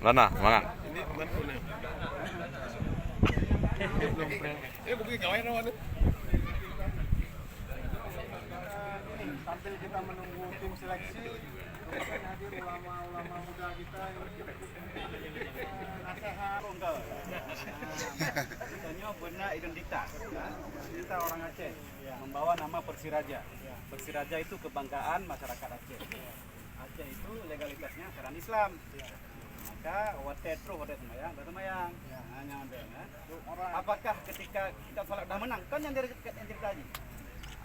Mana? Semangat. Ini teman punya. Bukan kawan awak. Sambil kita menunggu tim seleksi, kemudian hadir ulama-ulama muda kita yang nasihat tunggal. Katanya benar identitas. Kita orang Aceh membawa nama Persiraja. Persiraja itu kebanggaan masyarakat Aceh. Aceh itu legalitasnya syariat Islam. Maka watetro watet mayang, mayang. Hanya ada. Apakah ketika kita salat dah menang kan yang cerita aja?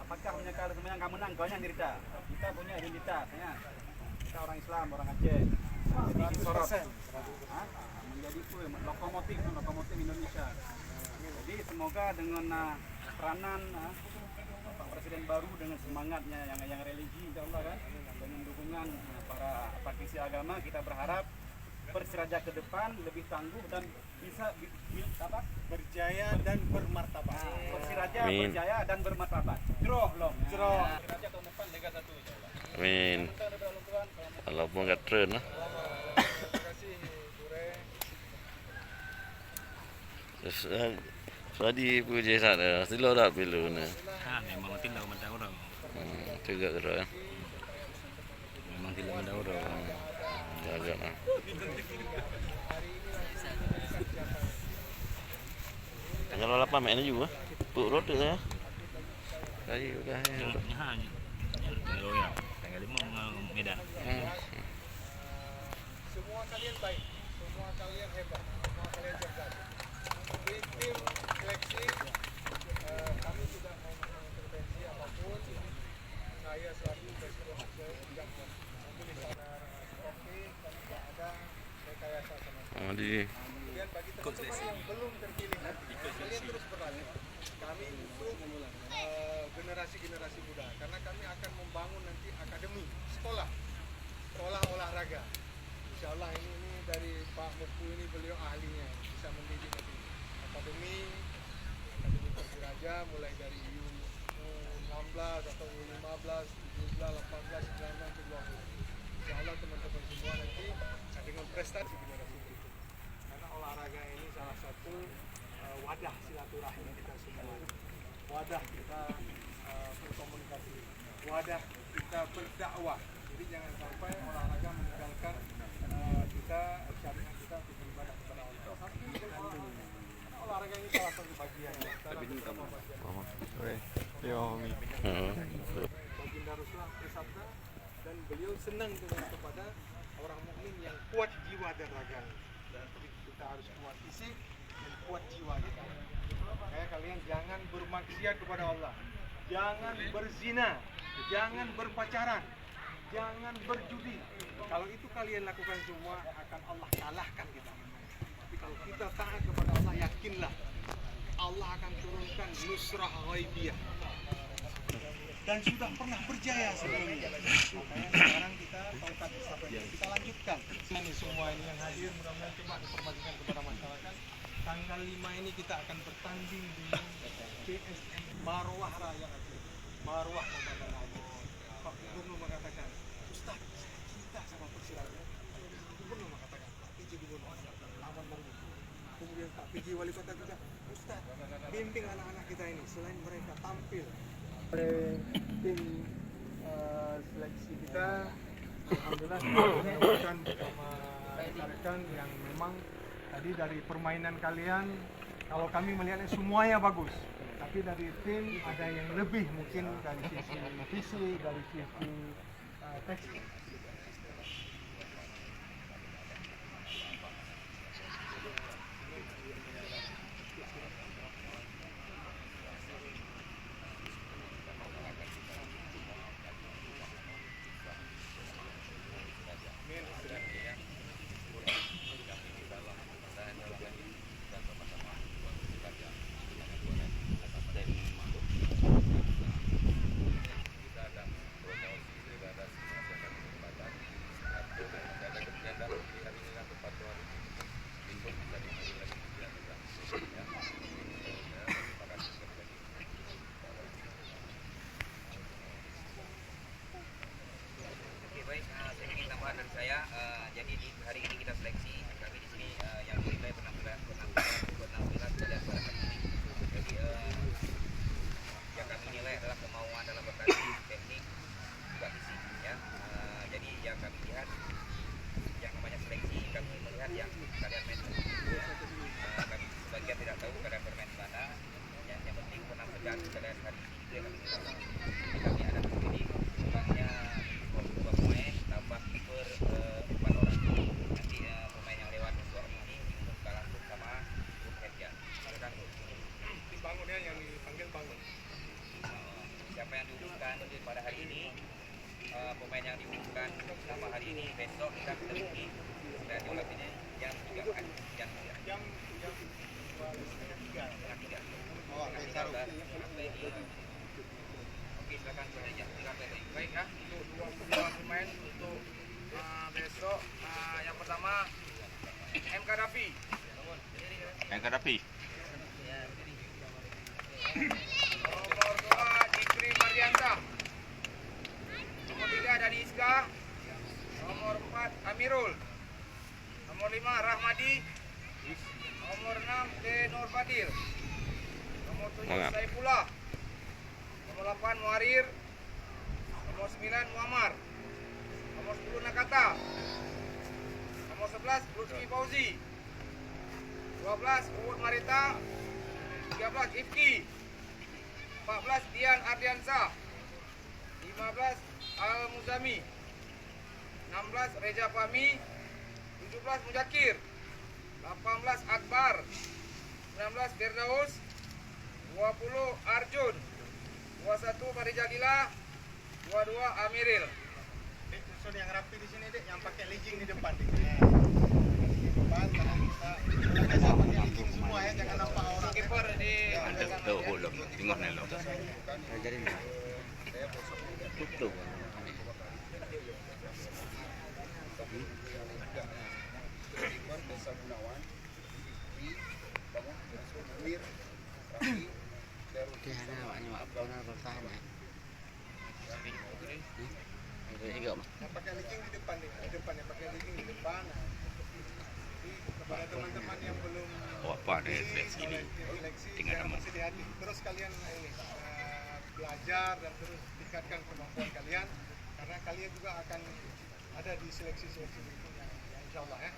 Apakah punya kalau semuanya nggak menang, kau yang cerita? Kita punya identitas, ya. Kita orang Islam, orang Aceh. Jadi disorot, menjadi lokomotif Indonesia. Jadi semoga dengan peranan Pak Presiden baru dengan semangatnya yang religi, insya Allah kan, dengan dukungan para praktisi agama, kita berharap Persiraja ke depan lebih tangguh dan bisa berjaya dan bermartabat. Persiraja berjaya dan bermartabat. Jroh loh. Jroh. Persiraja tahun depan Liga 1 insyaallah. Amin. Walaupun nggak tren lah. Terima kasih Bure. Terus tadi puji sana, silo dah pilu na. Memang tidak mendaur. Juga terus. Memang tidak mendaur. Jaga lah. Tanggal 8 mainnya juga. Puk road tu ya. Kayu dah. Tanggal 5 Medan. Semua kalian baik, semua kalian hebat, semua kalian cerdas. Di tim seleksi kami tidak mau mengintervensi apapun. Saya selaku presiden tidak mengambil di sana oke dan tidak ada rekayasa sama sekali. Di Kemudian bagi teman-teman yang belum terpilih nanti, kalian terus berlatih. Kami untuk generasi-generasi muda, karena kami akan membangun nanti akademi sekolah olahraga. Insya Allah ini dari Pak Muku ini beliau ahlinya, bisa mendidik nanti akademi Persiraja mulai dari U16 atau U15, U17, 18, 19, 20. Insya Allah teman-teman semua nanti dengan prestasi generasi itu. Karena olahraga ini salah satu wadah silaturahmi kita semua, wadah kita berkomunikasi, wadah kita berdakwah. Jadi jangan sampai olahraga meninggalkan kita syariat kita untuk beribadah kepada Allah. Tapi karena olahraga ini salah satu bagian dalam beberapa bagian. Baginda Rasulullah bersabda dan beliau senang dengan kepada orang mukmin yang kuat jiwa dan raganya. Jadi kita harus kuat fisik dan kuat jiwa kita. Makanya kalian jangan bermaksiat kepada Allah, jangan berzina, jangan berpacaran, jangan berjudi. Kalau itu kalian lakukan semua akan Allah kalahkan kita. Tapi kalau kita taat kepada Allah, yakinlah Allah akan turunkan nusrah ghaibiyah. Dan sudah pernah berjaya sebelumnya. Makanya sekarang kita tongkat kita lanjutkan. Ini semua ini yang hadir mudah-mudahan cuma diperbagikan kepada masyarakat. Tanggal 5 ini kita akan bertanding dengan PSM Marwah Raya Aceh. Marwah Kabupaten Aceh. Pak Gubernur mengatakan, Ustaz, cinta sama Persiraja. Gubernur mengatakan, Pak PJ Gubernur, lawan Bandung. Kemudian Pak PJ Wali Kota juga, Ustaz, bimbing anak-anak kita ini selain mereka tampil oleh tim seleksi kita, alhamdulillah kita menemukan bersama rekan yang memang tadi dari permainan kalian, kalau kami melihatnya semuanya bagus, tapi dari tim ada yang lebih mungkin dari sisi fisik, dari sisi teknik. Jadi di hari ini kita seleksi, kami sini yang menilai penampilan kalian pada hari ini. Jadi yang kami nilai adalah kemauan dalam bertanding, teknik, juga fisik ya. Jadi yang kami lihat yang namanya seleksi, kami melihat yang kalian main ya. Kami sebagian tidak tahu kalian bermain di mana. Yang penting pernah pegang kalian hari ini itu yang kami lihat. Jadi kami ada di sini jumlahnya 22 pemain tambah kiper 4 orang. Nanti pemain yang lewat untuk hari ini diumumkan langsung sama Grup Herja. Silakan Grup. Bangun ya, yang dipanggil bangun. Siapa yang diumumkan pada hari ini, pemain yang diumumkan sama hari ini, besok kita teliti dan diulang ini jam 3 kan, jam 3. Jam 3. Oh, sampai di Oke, silakan saja. Baik ya, untuk dua pemain untuk besok. Yang pertama M. Kadafi. Yang Kadafi. Nomor 2 Jikri Mardiansa. Nomor 3 Dani Iska. Nomor 4 Amirul. Nomor 5 Rahmadi. Nomor 6 De Nur Fadil. Nomor 7 Saifullah. Nomor 8 Muarir. Nomor 9 Muammar. Nomor 10 Nakata. Nomor 11 Lutfi Fauzi. 12 Uud Marita. 13 Ifki. 14 Dian Ardiansa. 15 Al Muzami. 16 Reja Fahmi. 17 Mujakir. 18 Akbar. 19 Firdaus. 20 Arjun. 21 Farijalila. 22 Amiril. Dek, susun yang rapi di sini dek, yang pakai legging di depan dek. Depan, karena kita pakai legging semua ya, jangan nampak orang. Kiper di Tuh, belum. Tengok nih lo. Tutup. Yang pakai legging di depan dek, di depan yang pakai legging di depan. Jadi kepada teman-teman yang belum Oh, apa ada seleksi ini? seleksi, Tinggal jangan nama. bersedih hati. Terus kalian ini belajar dan terus tingkatkan kemampuan kalian, karena kalian juga akan ada di seleksi-seleksi berikutnya, ya, insya Allah ya.